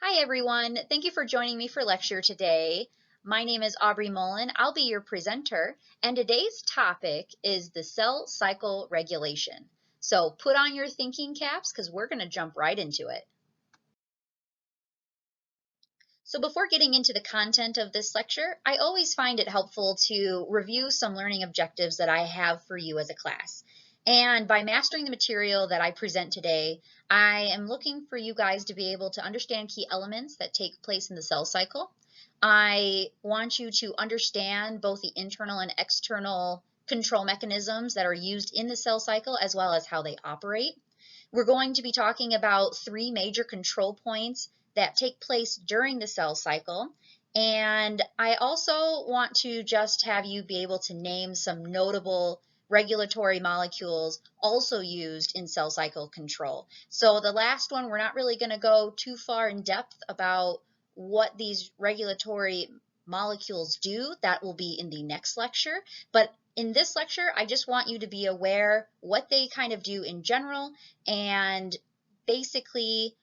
Hi everyone, thank you for joining me for lecture today. My name is Aubrey Molln. I'll be your presenter, and today's topic is the cell cycle regulation. So put on your thinking caps because we're going to jump right into it. So before getting into the content of this lecture, I always find it helpful to review some learning objectives that I have for you as a class. And by mastering the material that I present today, I am looking for you guys to be able to understand key elements that take place in the cell cycle. I want you to understand both the internal and external control mechanisms that are used in the cell cycle as well as how they operate. We're going to be talking about three major control points that take place during the cell cycle. And I also want to just have you be able to name some notable regulatory molecules also used in cell cycle control. So the last one, we're not really going to go too far in depth about what these regulatory molecules do. That will be in the next lecture. But in this lecture, I just want you to be aware what they kind of do in general and basically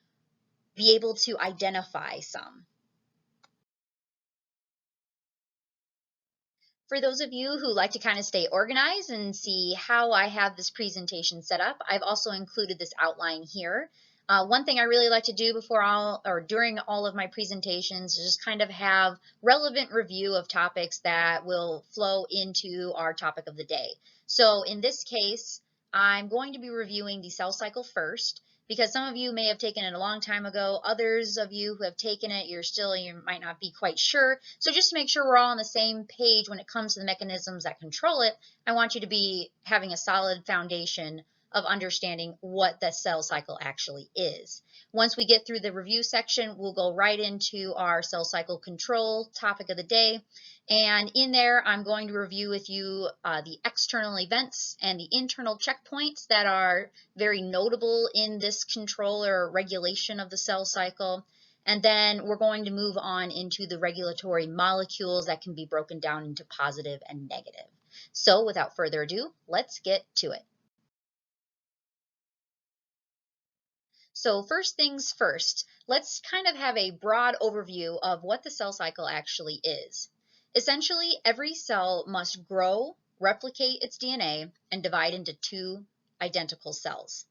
be able to identify some. For those of you who like to kind of stay organized and see how I have this presentation set up, I've also included this outline here. One thing I really like to do during all of my presentations is just kind of have relevant review of topics that will flow into our topic of the day. So in this case, I'm going to be reviewing the cell cycle first, because some of you may have taken it a long time ago. Others of you who have taken it, you might not be quite sure. So just to make sure we're all on the same page when it comes to the mechanisms that control it, I want you to be having a solid foundation of understanding what the cell cycle actually is. Once we get through the review section, we'll go right into our cell cycle control topic of the day. And in there, I'm going to review with you the external events and the internal checkpoints that are very notable in this control or regulation of the cell cycle. And then we're going to move on into the regulatory molecules that can be broken down into positive and negative. So without further ado, let's get to it. So first things first, let's kind of have a broad overview of what the cell cycle actually is. Essentially, every cell must grow, replicate its DNA, and divide into two identical cells.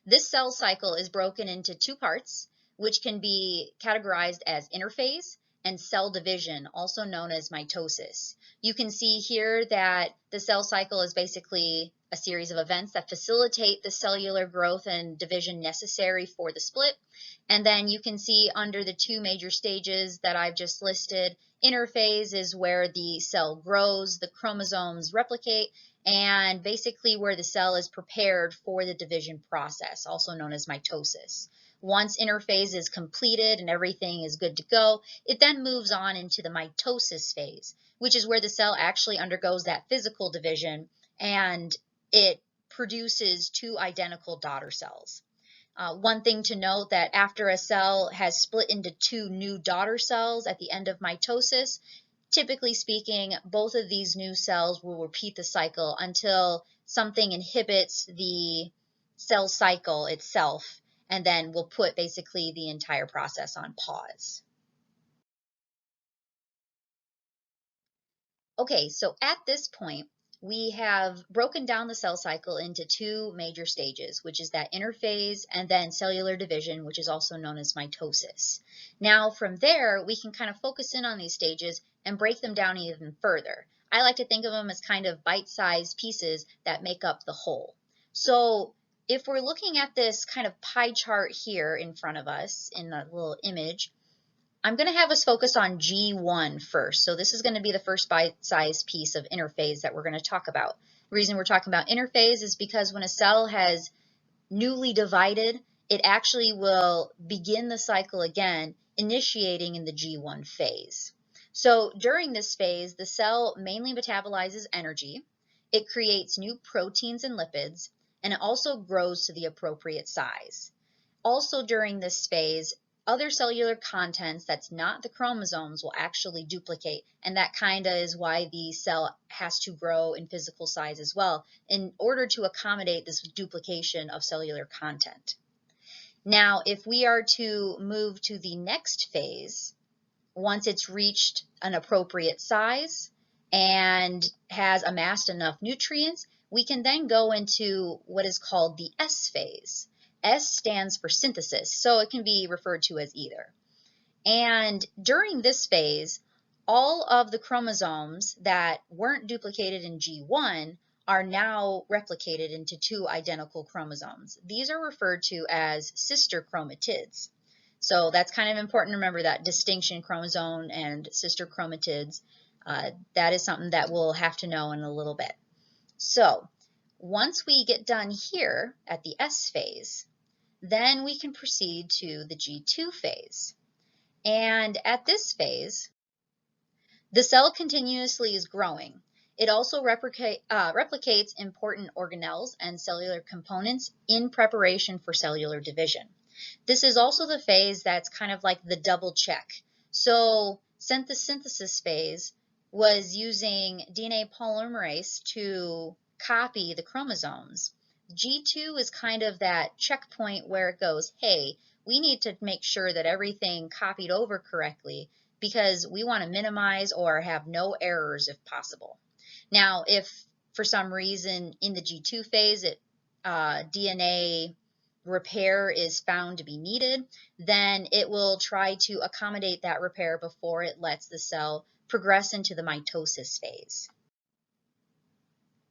This cell cycle is broken into two parts, which can be categorized as interphase and cell division, also known as mitosis. You can see here that the cell cycle is basically a series of events that facilitate the cellular growth and division necessary for the split. And then you can see under the two major stages that I've just listed, interphase is where the cell grows, the chromosomes replicate, and basically where the cell is prepared for the division process, also known as mitosis. Once interphase is completed and everything is good to go, it then moves on into the mitosis phase, which is where the cell actually undergoes that physical division and it produces two identical daughter cells. One thing to note that after a cell has split into two new daughter cells at the end of mitosis, typically speaking, both of these new cells will repeat the cycle until something inhibits the cell cycle itself, and then we'll put basically the entire process on pause. Okay, so at this point, we have broken down the cell cycle into two major stages, which is that interphase and then cellular division, which is also known as mitosis. Now, from there, we can kind of focus in on these stages and break them down even further. I like to think of them as kind of bite-sized pieces that make up the whole. So if we're looking at this kind of pie chart here in front of us in the little image, I'm going to have us focus on G1 first. So this is going to be the first bite-sized piece of interphase that we're going to talk about. The reason we're talking about interphase is because when a cell has newly divided, it actually will begin the cycle again, initiating in the G1 phase. So during this phase, the cell mainly metabolizes energy, it creates new proteins and lipids, and it also grows to the appropriate size. Also during this phase, other cellular contents that's not the chromosomes will actually duplicate, and that kind of is why the cell has to grow in physical size as well in order to accommodate this duplication of cellular content. Now, if we are to move to the next phase, once it's reached an appropriate size and has amassed enough nutrients, we can then go into what is called the S phase. S stands for synthesis, so it can be referred to as either. And during this phase, all of the chromosomes that weren't duplicated in G1 are now replicated into two identical chromosomes. These are referred to as sister chromatids. So that's kind of important to remember, that distinction, chromosome and sister chromatids. That is something that we'll have to know in a little bit. So once we get done here at the S phase, then we can proceed to the G2 phase. And at this phase, the cell continuously is growing. It also replicates important organelles and cellular components in preparation for cellular division. This is also the phase that's kind of like the double check. So the synthesis phase was using DNA polymerase to copy the chromosomes. G2 is kind of that checkpoint where it goes, hey, we need to make sure that everything copied over correctly because we want to minimize or have no errors if possible. Now, if for some reason in the G2 phase DNA repair is found to be needed, then it will try to accommodate that repair before it lets the cell progress into the mitosis phase.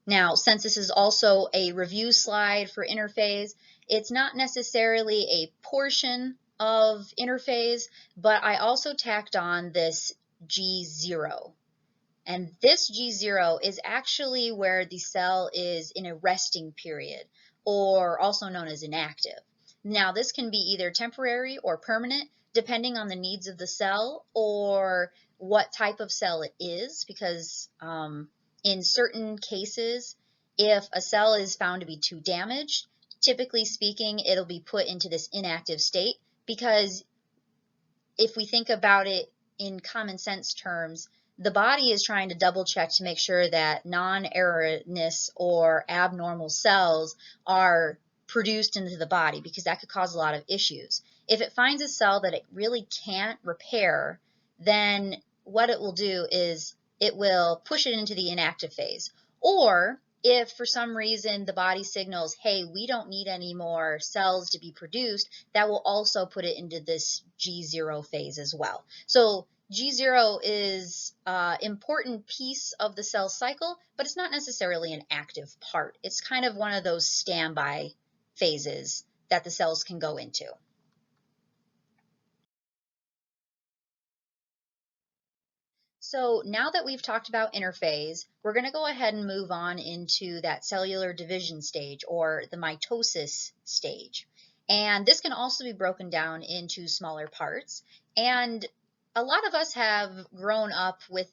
Now, since this is also a review slide for interphase, it's not necessarily a portion of interphase, but I also tacked on this G0. And this G0 is actually where the cell is in a resting period, or also known as inactive. Now, this can be either temporary or permanent, depending on the needs of the cell or what type of cell it is, because in certain cases, if a cell is found to be too damaged, typically speaking, it'll be put into this inactive state, because if we think about it in common sense terms, the body is trying to double check to make sure that non-erroneous or abnormal cells are produced into the body, because that could cause a lot of issues. If it finds a cell that it really can't repair, then what it will do is it will push it into the inactive phase. Or if for some reason the body signals, hey, we don't need any more cells to be produced, that will also put it into this G0 phase as well. So G0 is an important piece of the cell cycle, but it's not necessarily an active part. It's kind of one of those standby phases that the cells can go into. So now that we've talked about interphase, we're going to go ahead and move on into that cellular division stage, or the mitosis stage. And this can also be broken down into smaller parts. And a lot of us have grown up with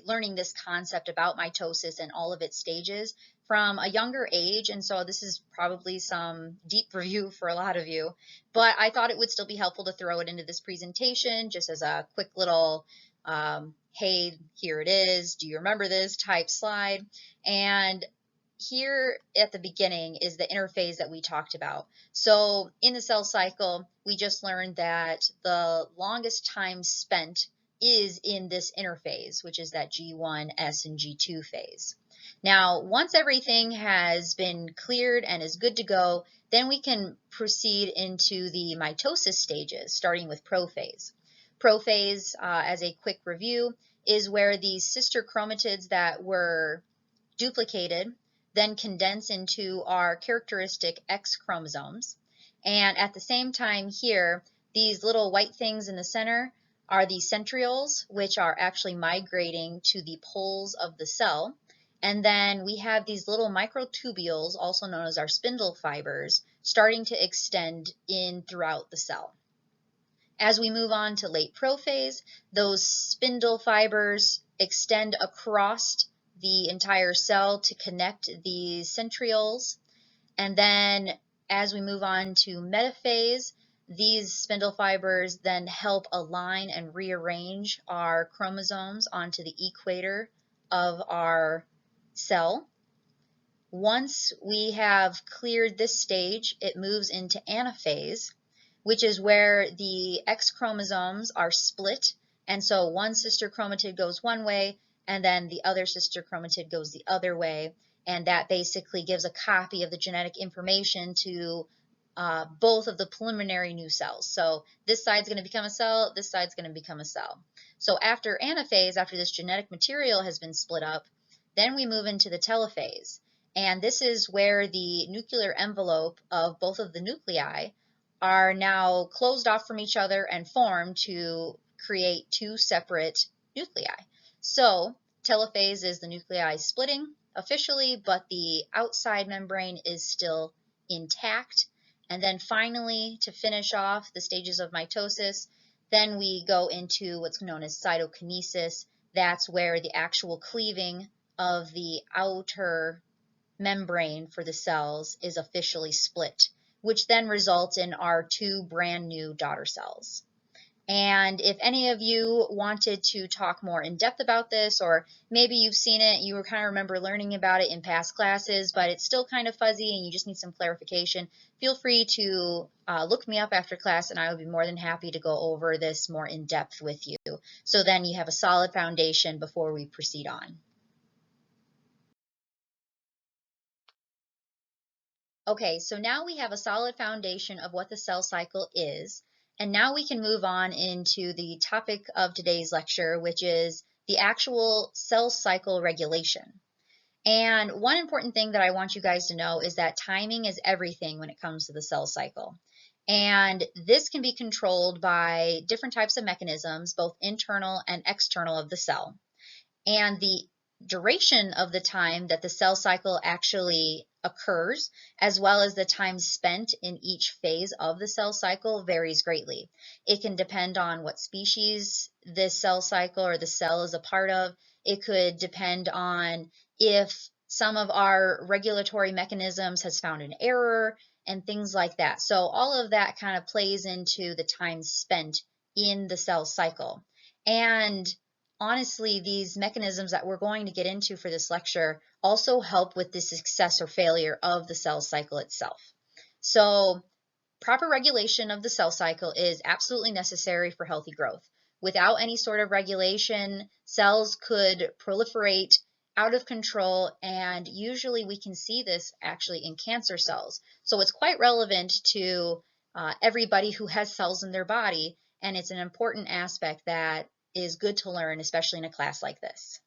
learning this concept about mitosis and all of its stages from a younger age, and so this is probably some deep review for a lot of you, but I thought it would still be helpful to throw it into this presentation just as a quick little hey, here it is, do you remember this type slide. And here at the beginning is the interphase that we talked about. So in the cell cycle, we just learned that the longest time spent is in this interphase, which is that G1, S, and G2 phase. Now, once everything has been cleared and is good to go, then we can proceed into the mitosis stages, starting with prophase. Prophase, as a quick review, is where these sister chromatids that were duplicated then condense into our characteristic X chromosomes. And at the same time here, these little white things in the center are the centrioles, which are actually migrating to the poles of the cell. And then we have these little microtubules, also known as our spindle fibers, starting to extend in throughout the cell. As we move on to late prophase, those spindle fibers extend across the entire cell to connect the centrioles. And then as we move on to metaphase, these spindle fibers then help align and rearrange our chromosomes onto the equator of our cell. Once we have cleared this stage, it moves into anaphase, which is where the X chromosomes are split. And so one sister chromatid goes one way, and then the other sister chromatid goes the other way. And that basically gives a copy of the genetic information to both of the preliminary new cells. So this side's going to become a cell, this side's going to become a cell. So after anaphase, after this genetic material has been split up, then we move into the telophase. And this is where the nuclear envelope of both of the nuclei are now closed off from each other and formed to create two separate nuclei. So telophase is the nuclei splitting officially, but the outside membrane is still intact. And then finally, to finish off the stages of mitosis, then we go into what's known as cytokinesis. That's where the actual cleaving of the outer membrane for the cells is officially split, which then results in our two brand new daughter cells. And if any of you wanted to talk more in depth about this, or maybe you've seen it, you were kind of remember learning about it in past classes, but it's still kind of fuzzy and you just need some clarification, feel free to look me up after class and I would be more than happy to go over this more in depth with you. So then you have a solid foundation before we proceed on. Okay, so now we have a solid foundation of what the cell cycle is, and now we can move on into the topic of today's lecture, which is the actual cell cycle regulation. And one important thing that I want you guys to know is that timing is everything when it comes to the cell cycle. And this can be controlled by different types of mechanisms, both internal and external of the cell. And the duration of the time that the cell cycle actually occurs, as well as the time spent in each phase of the cell cycle, varies greatly. It can depend on what species this cell cycle or the cell is a part of. It could depend on if some of our regulatory mechanisms has found an error and things like that. So all of that kind of plays into the time spent in the cell cycle. And honestly, these mechanisms that we're going to get into for this lecture also help with the success or failure of the cell cycle itself. So proper regulation of the cell cycle is absolutely necessary for healthy growth. Without any sort of regulation, cells could proliferate out of control, and usually we can see this actually in cancer cells. So it's quite relevant to everybody who has cells in their body, and it's an important aspect that is good to learn, especially in a class like this.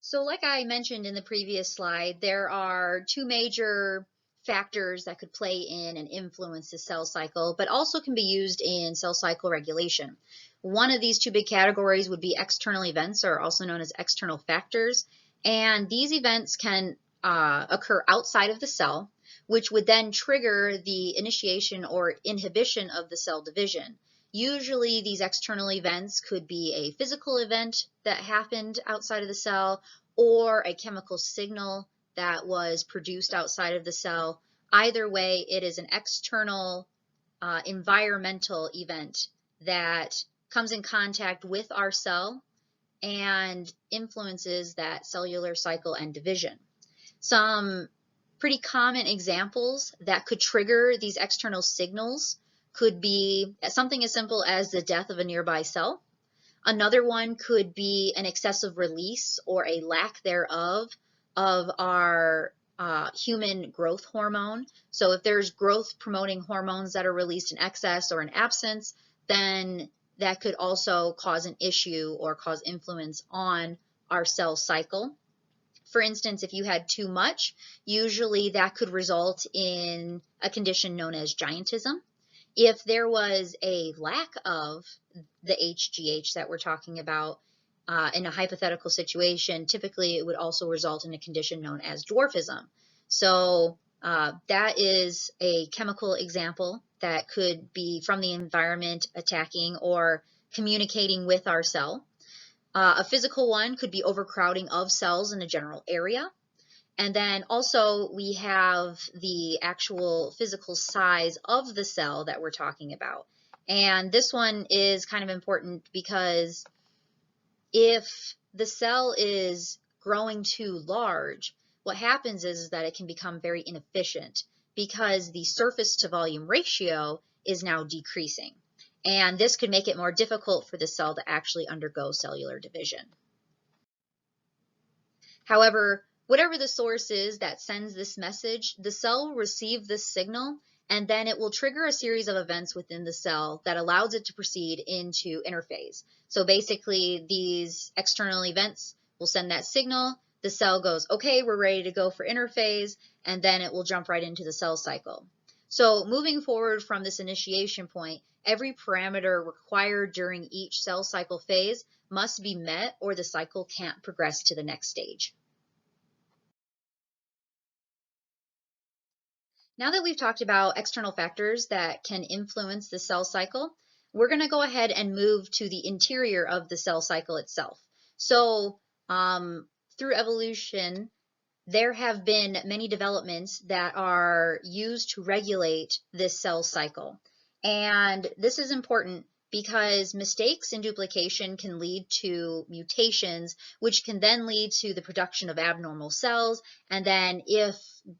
So like I mentioned in the previous slide, there are two major factors that could play in and influence the cell cycle, but also can be used in cell cycle regulation. One of these two big categories would be external events, or also known as external factors. And these events can occur outside of the cell, which would then trigger the initiation or inhibition of the cell division. Usually these external events could be a physical event that happened outside of the cell or a chemical signal that was produced outside of the cell. Either way, it is an external environmental event that comes in contact with our cell and influences that cellular cycle and division. Some pretty common examples that could trigger these external signals could be something as simple as the death of a nearby cell. Another one could be an excessive release or a lack thereof of our human growth hormone. So if there's growth promoting hormones that are released in excess or in absence, then that could also cause an issue or cause influence on our cell cycle. For instance, if you had too much, usually that could result in a condition known as giantism. If there was a lack of the HGH that we're talking about in a hypothetical situation, typically it would also result in a condition known as dwarfism. So that is a chemical example that could be from the environment attacking or communicating with our cell. A physical one could be overcrowding of cells in a general area. And then also we have the actual physical size of the cell that we're talking about. And this one is kind of important because if the cell is growing too large, what happens is that it can become very inefficient because the surface to volume ratio is now decreasing. And this could make it more difficult for the cell to actually undergo cellular division. However, whatever the source is that sends this message, the cell will receive this signal, and then it will trigger a series of events within the cell that allows it to proceed into interphase. So basically, these external events will send that signal. The cell goes, okay, we're ready to go for interphase, and then it will jump right into the cell cycle. So moving forward from this initiation point, every parameter required during each cell cycle phase must be met or the cycle can't progress to the next stage. Now that we've talked about external factors that can influence the cell cycle, we're going to go ahead and move to the interior of the cell cycle itself. So through evolution, there have been many developments that are used to regulate this cell cycle. And this is important because mistakes in duplication can lead to mutations, which can then lead to the production of abnormal cells. And then if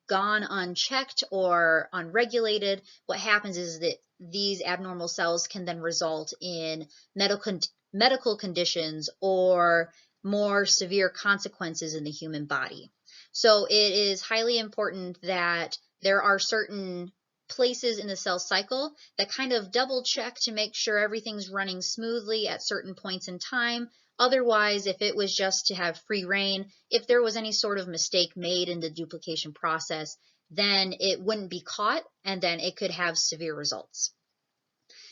gone unchecked or unregulated, what happens is that these abnormal cells can then result in medical conditions or more severe consequences in the human body. So it is highly important that there are certain places in the cell cycle that kind of double check to make sure everything's running smoothly at certain points in time. Otherwise, if it was just to have free reign, if there was any sort of mistake made in the duplication process, then it wouldn't be caught and then it could have severe results.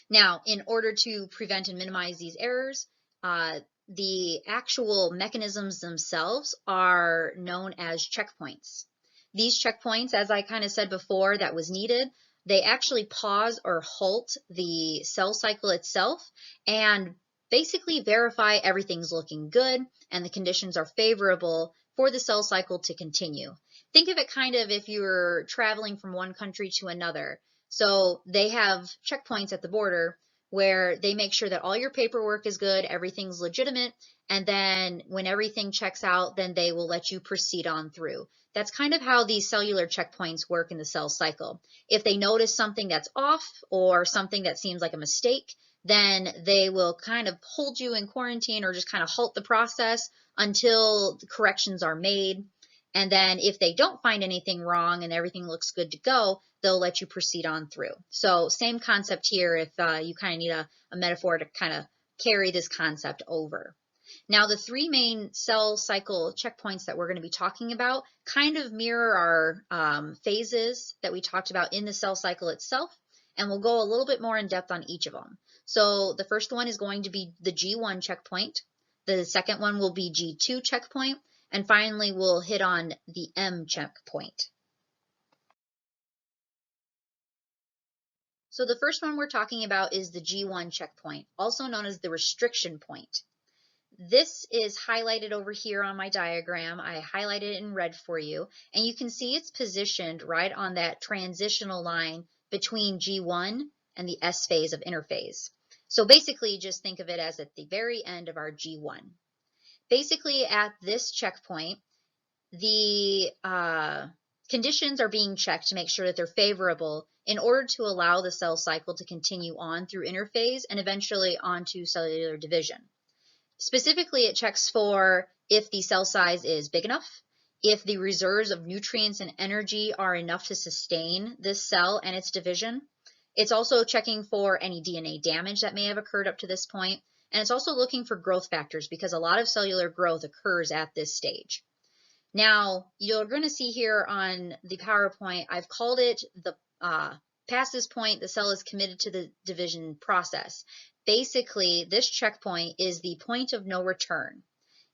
Now, in order to prevent and minimize these errors, the actual mechanisms themselves are known as checkpoints. These checkpoints, as I kind of said before, that was needed, they actually pause or halt the cell cycle itself and basically verify everything's looking good and the conditions are favorable for the cell cycle to continue. Think of it kind of if you're traveling from one country to another. So they have checkpoints at the border where they make sure that all your paperwork is good, everything's legitimate, and then when everything checks out, then they will let you proceed on through. That's kind of how these cellular checkpoints work in the cell cycle. If they notice something that's off or something that seems like a mistake, then they will kind of hold you in quarantine or just kind of halt the process until the corrections are made. And then if they don't find anything wrong and everything looks good to go, they'll let you proceed on through. So same concept here if you kind of need a metaphor to kind of carry this concept over. Now the three main cell cycle checkpoints that we're going to be talking about kind of mirror our phases that we talked about in the cell cycle itself, and we'll go a little bit more in depth on each of them. So the first one is going to be the G1 checkpoint. The second one will be G2 checkpoint. And finally, we'll hit on the M checkpoint. So the first one we're talking about is the G1 checkpoint, also known as the restriction point. This is highlighted over here on my diagram. I highlighted it in red for you, and you can see it's positioned right on that transitional line between G1 and the S phase of interphase. So basically, just think of it as at the very end of our G1. Basically, at this checkpoint, the conditions are being checked to make sure that they're favorable in order to allow the cell cycle to continue on through interphase and eventually onto cellular division. Specifically, it checks for if the cell size is big enough, if the reserves of nutrients and energy are enough to sustain this cell and its division. It's also checking for any DNA damage that may have occurred up to this point, and it's also looking for growth factors because a lot of cellular growth occurs at this stage. Now, you're going to see here on the PowerPoint, I've called it the past this point, the cell is committed to the division process. Basically, this checkpoint is the point of no return.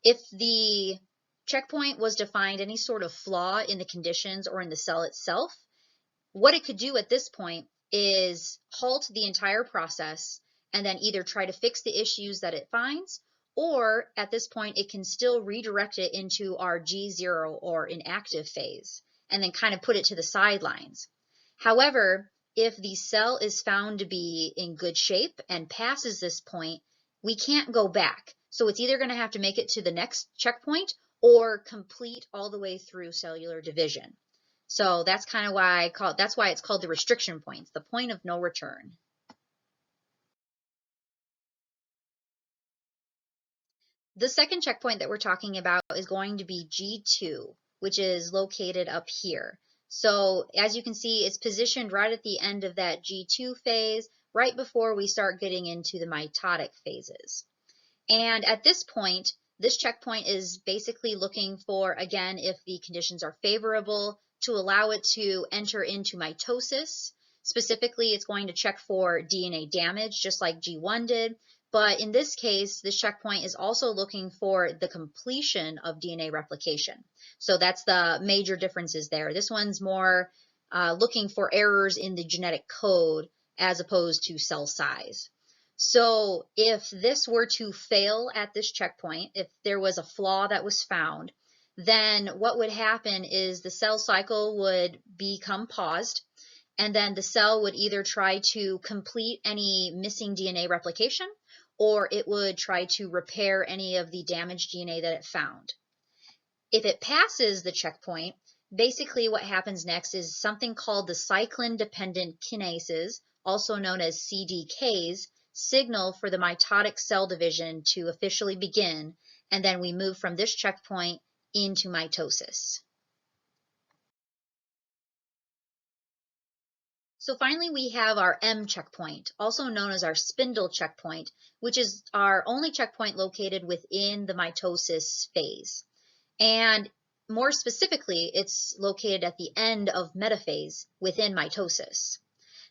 If the checkpoint was to find any sort of flaw in the conditions or in the cell itself, what it could do at this point is halt the entire process and then either try to fix the issues that it finds, or at this point, it can still redirect it into our G0 or inactive phase and then kind of put it to the sidelines. However, if the cell is found to be in good shape and passes this point, we can't go back. So it's either going to have to make it to the next checkpoint or complete all the way through cellular division. So that's kind of why that's why it's called the restriction points, the point of no return. The second checkpoint that we're talking about is going to be G2, which is located up here. So as you can see, it's positioned right at the end of that G2 phase, right before we start getting into the mitotic phases. And at this point, this checkpoint is basically looking for, again, if the conditions are favorable to allow it to enter into mitosis. Specifically, it's going to check for DNA damage, just like G1 did. But in this case, this checkpoint is also looking for the completion of DNA replication. So that's the major differences there. This one's more looking for errors in the genetic code as opposed to cell size. So if this were to fail at this checkpoint, if there was a flaw that was found, then what would happen is the cell cycle would become paused, and then the cell would either try to complete any missing DNA replication, or it would try to repair any of the damaged DNA that it found. If it passes the checkpoint, basically what happens next is something called the cyclin-dependent kinases, also known as CDKs, signal for the mitotic cell division to officially begin, and then we move from this checkpoint into mitosis. So finally, we have our M checkpoint, also known as our spindle checkpoint, which is our only checkpoint located within the mitosis phase. And more specifically, it's located at the end of metaphase within mitosis.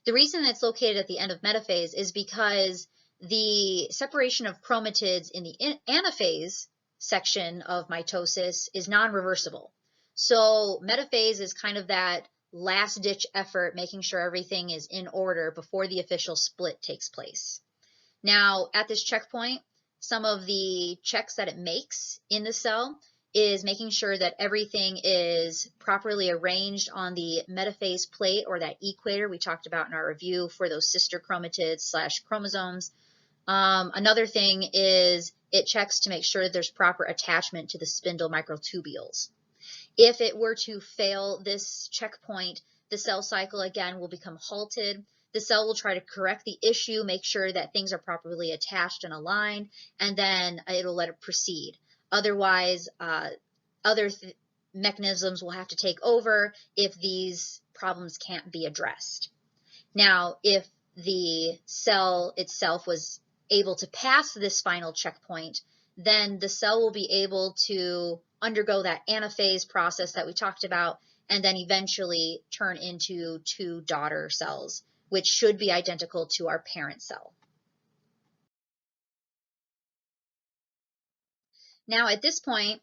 The reason it's located at the end of metaphase is because the separation of chromatids in the anaphase section of mitosis is non-reversible. So metaphase is kind of that last-ditch effort, making sure everything is in order before the official split takes place. Now, at this checkpoint, some of the checks that it makes in the cell is making sure that everything is properly arranged on the metaphase plate, or that equator we talked about in our review for those sister chromatids / chromosomes. Another thing is it checks to make sure that there's proper attachment to the spindle microtubules. If it were to fail this checkpoint, the cell cycle again will become halted. The cell will try to correct the issue, make sure that things are properly attached and aligned, and then it'll let it proceed. Otherwise, other mechanisms will have to take over if these problems can't be addressed. Now, if the cell itself was able to pass this final checkpoint, then the cell will be able to undergo that anaphase process that we talked about, and then eventually turn into two daughter cells, which should be identical to our parent cell. Now, at this point,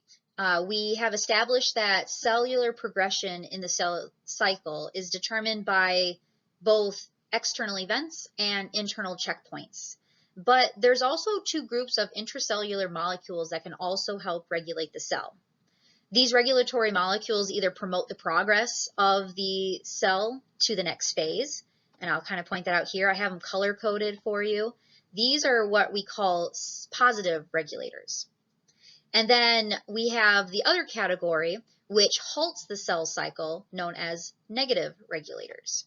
we have established that cellular progression in the cell cycle is determined by both external events and internal checkpoints. But there's also two groups of intracellular molecules that can also help regulate the cell. These regulatory molecules either promote the progress of the cell to the next phase, and I'll kind of point that out here. I have them color-coded for you. These are what we call positive regulators. And then we have the other category, which halts the cell cycle, known as negative regulators.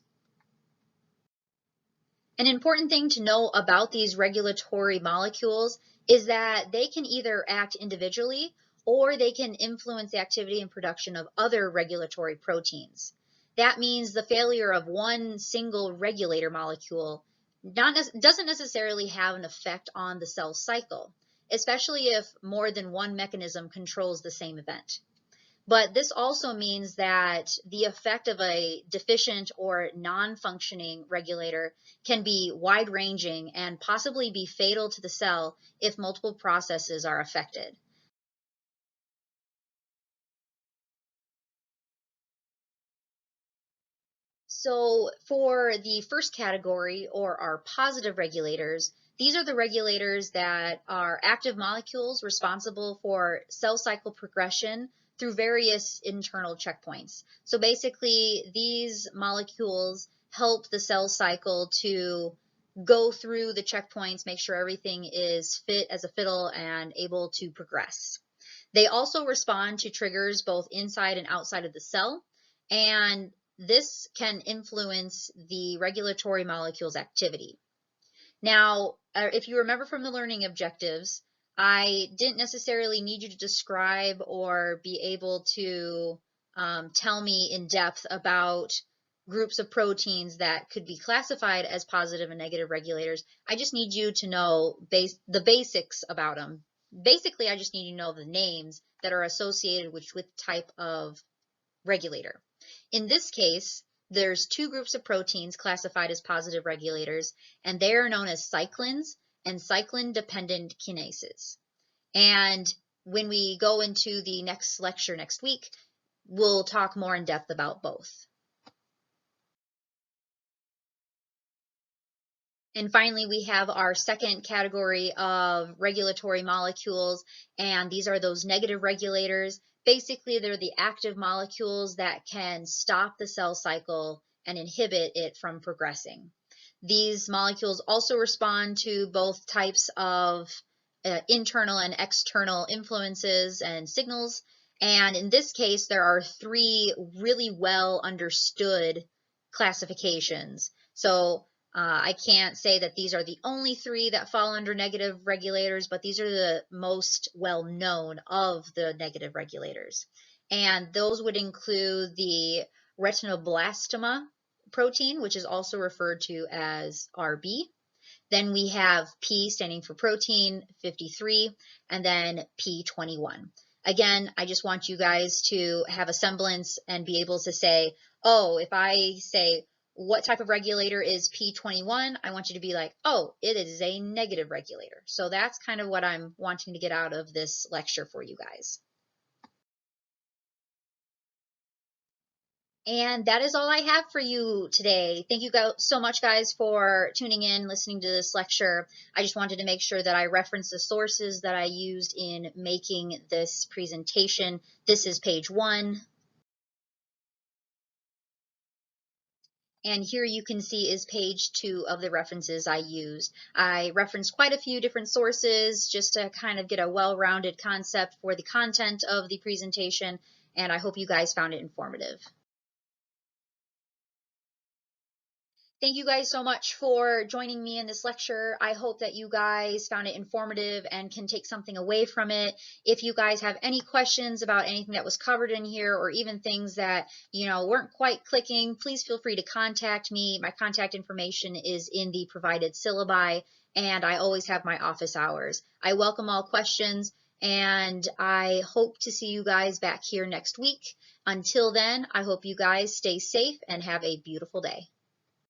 An important thing to know about these regulatory molecules is that they can either act individually or they can influence the activity and production of other regulatory proteins. That means the failure of one single regulator molecule doesn't necessarily have an effect on the cell cycle, especially if more than one mechanism controls the same event. But this also means that the effect of a deficient or non-functioning regulator can be wide-ranging and possibly be fatal to the cell if multiple processes are affected. So for the first category, or our positive regulators, these are the regulators that are active molecules responsible for cell cycle progression through various internal checkpoints. So basically, these molecules help the cell cycle to go through the checkpoints, make sure everything is fit as a fiddle and able to progress. They also respond to triggers both inside and outside of the cell, and this can influence the regulatory molecule's activity. Now, if you remember from the learning objectives, I didn't necessarily need you to describe or be able to tell me in depth about groups of proteins that could be classified as positive and negative regulators. I just need you to know the basics about them. Basically, I just need you to know the names that are associated with type of regulator. In this case, there's two groups of proteins classified as positive regulators, and they are known as cyclins and cyclin-dependent kinases. And when we go into the next lecture next week, we'll talk more in depth about both. And finally, we have our second category of regulatory molecules, and these are those negative regulators. Basically, they're the active molecules that can stop the cell cycle and inhibit it from progressing. These molecules also respond to both types of internal and external influences and signals. And in this case, there are three really well understood classifications. So I can't say that these are the only three that fall under negative regulators, but these are the most well known of the negative regulators. And those would include the retinoblastoma protein, which is also referred to as RB. Then we have P standing for protein 53, and then P21. Again, I just want you guys to have a semblance and be able to say, oh, if I say, what type of regulator is P21? I want you to be like, oh, it is a negative regulator. So that's kind of what I'm wanting to get out of this lecture for you guys. And that is all I have for you today. Thank you so much, guys, for tuning in, listening to this lecture. I just wanted to make sure that I reference the sources that I used in making this presentation. This is page 1. And here you can see is page 2 of the references I used. I referenced quite a few different sources just to kind of get a well-rounded concept for the content of the presentation, and I hope you guys found it informative. Thank you guys so much for joining me in this lecture. I hope that you guys found it informative and can take something away from it. If you guys have any questions about anything that was covered in here, or even things that, weren't quite clicking, please feel free to contact me. My contact information is in the provided syllabi, and I always have my office hours. I welcome all questions, and I hope to see you guys back here next week. Until then, I hope you guys stay safe and have a beautiful day.